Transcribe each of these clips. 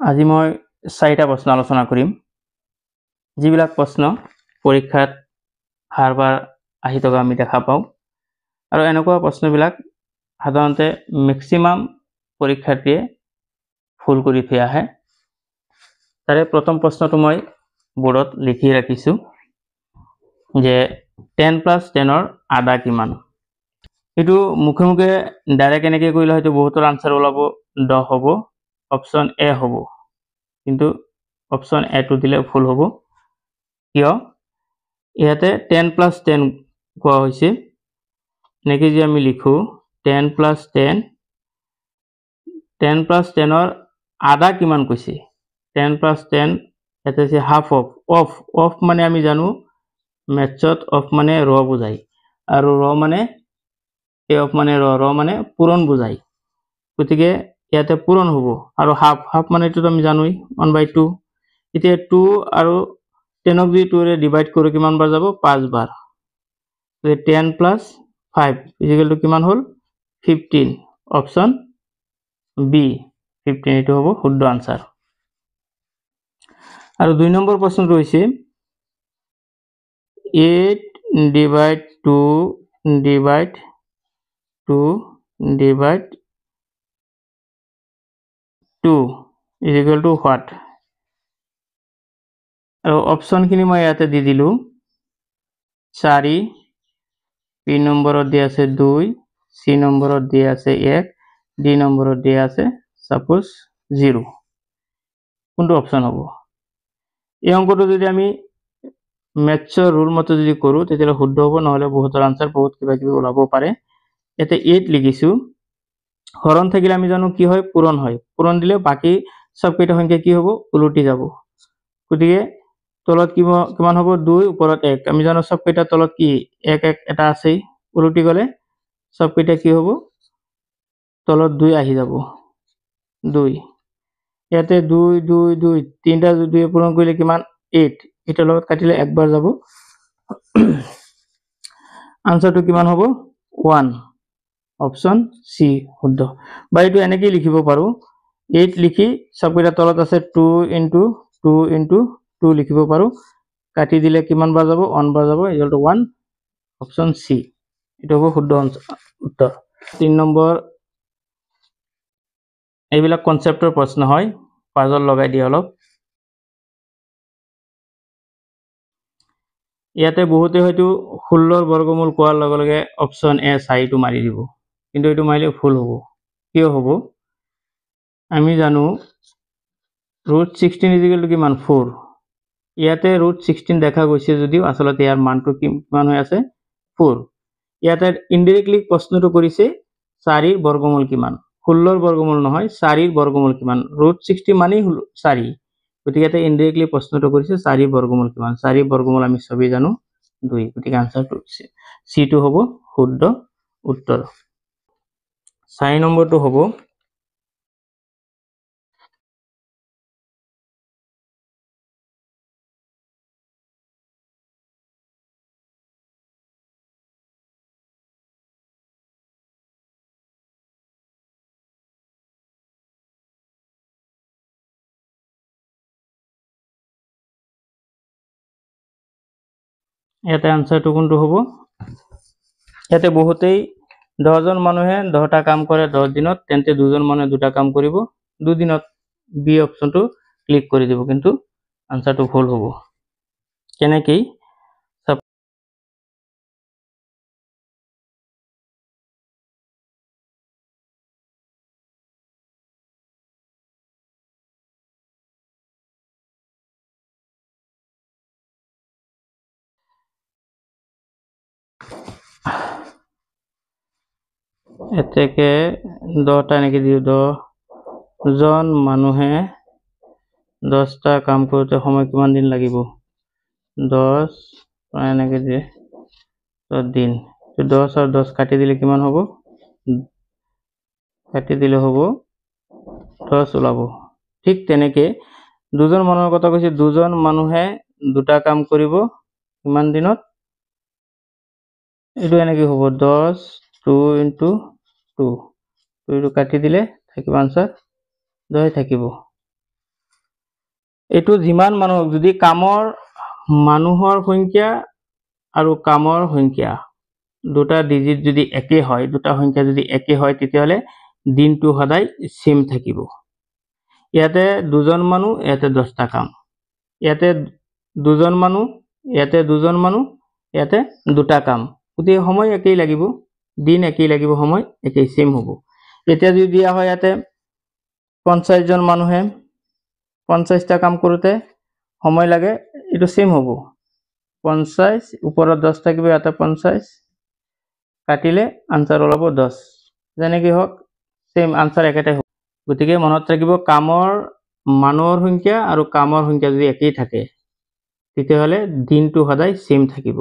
আজি মই 4টা প্ৰশ্ন আলোচনা কৰিম যিবিলাক প্ৰশ্ন পৰীক্ষাত হাৰবাৰ আহি থকা আমি দেখা পাওঁ আৰু এনেকুৱা প্ৰশ্নবিলাক সাধাৰণতে ম্যাক্সিমাম পৰীক্ষাৰ্থীয়ে ফুল কৰি থৈ আহে। তাৰে প্ৰথম প্ৰশ্নটো মই বোৰ্ডত লিখি ৰাখিছোঁ যে 10 + 10 ৰ আধা কিমান। এইটো মুখে মুখে ডাইৰেক্ট এনেকৈ কৰিলে হয়তো বহুতৰ আনসাৰ ওলাব 10 হ'ব, অপশ্যন এ হ'ব, কিন্তু অপশ্যন এ টো দিলে ভুল হ'ব। কিয়? ইয়াতে 10 + 10 কোৱা হৈছে, এনেকৈ যে আমি লিখো 10 + 10, 10 + 10 ৰ আধা কিমান কৈছে। 10 + 10 ইয়াতে আছে হাফ অফ। অফ মানে আমি জানো মেথছত অফ মানে ৰ বুজায়, আৰু ৰ মানে অফ মানে ৰ মানে পূৰণ বুজায়। গতিকে ইয়াতে পূৰণ হ'ব, আৰু হাফ মানে এইটো আমি জানোই 1/2। এতিয়া 2 আৰু 10ক যদি 2 ৰে ডিভাইড কৰোঁ কিমান বাৰ যাব? 5 বাৰ। 10 + 5 = কিমান হ'ল? 15। অপশ্যন বি 15 এইটো হ'ব শুদ্ধ আনসাৰ। আৰু 2 নম্বৰ প্ৰশ্নটো হৈছে 8 / 2 / 2 / 2 = what? আৰু অপশ্যনখিনি মই ইয়াতে দি দিলোঁ 4, বি নম্বৰত দিয়া আছে 2, সি নম্বৰত দিয়া আছে 1, ডি নম্বৰত দিয়া আছে সাপোজ 0। কোনটো অপশ্যন হ'ব? এই অংকটো যদি আমি মেথছৰ ৰুল মতে যদি কৰোঁ তেতিয়াহ'লে শুদ্ধ হ'ব, নহ'লে বহুতৰ আনসাৰ বহুত কিবা কিবি ওলাব পাৰে। ইয়াতে 8 লিখিছোঁ, হৰণ থাকিলে আমি জানো কি হয়? পূৰণ হয়। পূৰণ দিলে বাকী সবকেইটা সংখ্যা কি হ'ব? উলটি যাব। গতিকে তলত কিমান হ'ব? 2, ওপৰত 1। আমি জানো সবকেইটা তলত কি 1 এটা আছেই, উলটি গ'লে সবকেইটা কি হ'ব? তলত 2 আহি যাব, 2। ইয়াতে 2, 2, 2, 3টা 2 পূৰণ কৰিলে কিমান? 8। এটাৰ লগত কাটিলে একবাৰ যাব। আনসাৰটো কিমান হ'ব? 1। অপশ্যন সি শুদ্ধ। বা এইটো এনেকৈ লিখিব পাৰোঁ, 8 লিখি সবকেইটা তলত আছে 2 × 2 × 2 লিখিব পাৰোঁ। কাটি দিলে কিমান বাৰ যাব? 1 বাৰ যাব, = 1। অপশ্যন সি এইটো হ'ব শুদ্ধ উত্তৰ। 3 নম্বৰ, এইবিলাক কনচেপ্টৰ প্ৰশ্ন হয়, পাজল লগাই দিয়ে অলপ। ইয়াতে বহুতে হয়তো 16ৰ বৰ্গমূল কোৱাৰ লগে লগে অপশ্যন এ 4টো মাৰি দিব, কিন্তু এইটো মাৰিলে ভুল হ'ব। কিয় হ'ব? আমি জানো √16 = কিমান? 4। ইয়াতে √16 দেখা গৈছে যদিও আচলতে ইয়াৰ মানটো কিমান হৈ আছে? 4। ইয়াতে ইনডাইৰেক্টলি প্ৰশ্নটো কৰিছে 4ৰ বৰ্গমূল কিমান, 16ৰ বৰ্গমূল নহয়, 4ৰ বৰ্গমূল কিমান। √16 মানেই 4। গতিকে ইয়াতে ইনডাইৰেক্টলি প্ৰশ্নটো কৰিছে 4ৰ বৰ্গমূল কিমান। 4ৰ বৰ্গমূল আমি সবেই জানো 2। গতিকে আনসাৰটো সিটো হ'ব শুদ্ধ উত্তৰ। 4 নম্বৰটো হ'ব ইয়াতে আনসাৰটো কোনটো হ'ব? ইয়াতে বহুতেই 10জন মানুহে 10টা কাম কৰে 10 দিনত, তেন্তে 2জন মানুহে 2টা কাম কৰিব 2 দিনত। বি অপশ্যনটো ক্লিক কৰি দিব, কিন্তু আনসাৰটো ভুল হ'ব। কেনেকৈ? এতেকে 10টা এনেকৈ দিওঁ, 10জন মানুহে 10টা কাম কৰোঁতে সময় কিমান দিন লাগিব? 10 এনেকৈ দিয়ে 10 দিন। 10 আৰু 10 কাটি দিলে কিমান হ'ব? কাটি দিলে হ'ব 10 ওলাব। ঠিক তেনেকৈ 2জন মানুহৰ কথা কৈছে, 2জন মানুহে 2টা কাম কৰিব কিমান দিনত? এইটো এনেকৈ হ'ব 10, 2 × 2 কাটি দিলে থাকিব আনসাৰ 10 থাকিব। এইটো যিমান মানুহ যদি কামৰ মানুহৰ সংখ্যা আৰু কামৰ সংখ্যা দুটা ডিজিট যদি একে হয়, দুটা সংখ্যা যদি একে হয়, তেতিয়াহ'লে দিনটো সদায় সেম থাকিব। ইয়াতে দুজন মানুহ, ইয়াতে 10টা কাম, ইয়াতে দুজন মানুহ, ইয়াতে দুজন মানুহ, ইয়াতে দুটা কাম, গতিকে সময় একেই লাগিব, দিন একেই লাগিব, সময় একেই সেম হ'ব। এতিয়া যদি দিয়া হয় ইয়াতে 50 জন মানুহে 50টা কাম কৰোঁতে সময় লাগে, এইটো সেম হ'ব। 50 ওপৰত 10 থাকিব, ইয়াতে 50 কাটিলে আনসাৰ ওলাব 10, যেনেকৈ হওক সেম আনসাৰ একেটাই হ'ব। গতিকে মনত ৰাখিব, কামৰ মানুহৰ সংখ্যা আৰু কামৰ সংখ্যা যদি একেই থাকে তেতিয়াহ'লে দিনটো সদায় সেম থাকিব।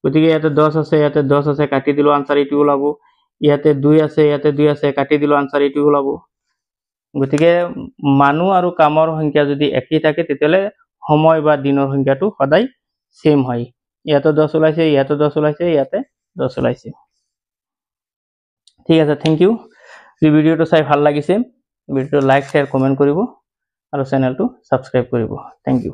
গতিকে ইয়াতে 10 আছে, ইয়াতে 10 আছে, কাটি দিলোঁ, আনসাৰ এইটো ওলাব। ইয়াতে 2 আছে, ইয়াতে 2 আছে, কাটি দিলোঁ, আনসাৰ এইটো ওলাব। গতিকে মানুহ আৰু কামৰ সংখ্যা যদি একেই থাকে তেতিয়াহ'লে সময় বা দিনৰ সংখ্যাটো সদায় সেম হয়। ইয়াতে 10 ওলাইছে, ইয়াতে 10 ওলাইছে, ইয়াতে 10 ওলাইছে। ঠিক আছে, থেংক ইউ। যদি ভিডিঅ'টো চাই ভাল লাগিছে, ভিডিঅ'টো লাইক, শ্বেয়াৰ, কমেণ্ট কৰিব আৰু চেনেলটো ছাবস্ক্ৰাইব কৰিব। Thank U.